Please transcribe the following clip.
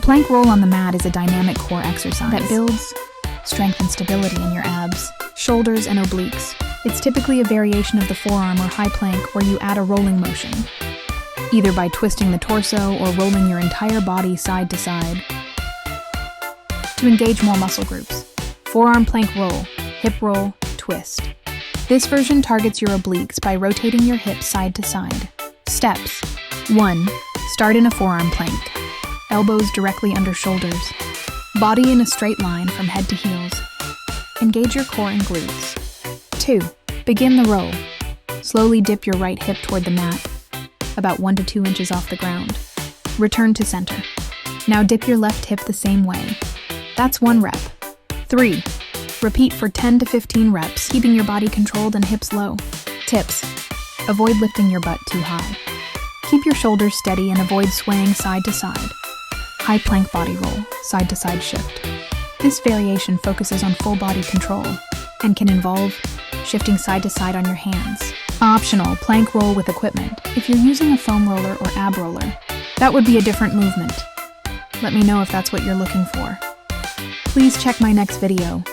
plank roll on the mat is a dynamic core exercise that builds strength and stability in your abs, shoulders, and obliques. It's typically a variation of the forearm or high plank where you add a rolling motion, either by twisting the torso or rolling your entire body side to side. To engage more muscle groups, forearm plank roll, hip roll, twist. This version targets your obliques by rotating your hips side to side. Steps. 1. Start in a forearm plank. Elbows directly under shoulders. Body in a straight line from head to heels. Engage your core and glutes. 2. Begin the roll. Slowly dip your right hip toward the mat, about 1 to 2 inches off the ground. Return to center. Now dip your left hip the same way. That's 1 rep. 3. Repeat for 10 to 15 reps, keeping your body controlled and hips low. Tips. Avoid lifting your butt too high. Keep your shoulders steady and avoid swaying side to side. High plank body roll, side to side shift. This variation focuses on full body control and can involve shifting side to side on your hands. Optional, plank roll with equipment. If you're using a foam roller or ab roller, that would be a different movement. Let me know if that's what you're looking for. Please check my next video.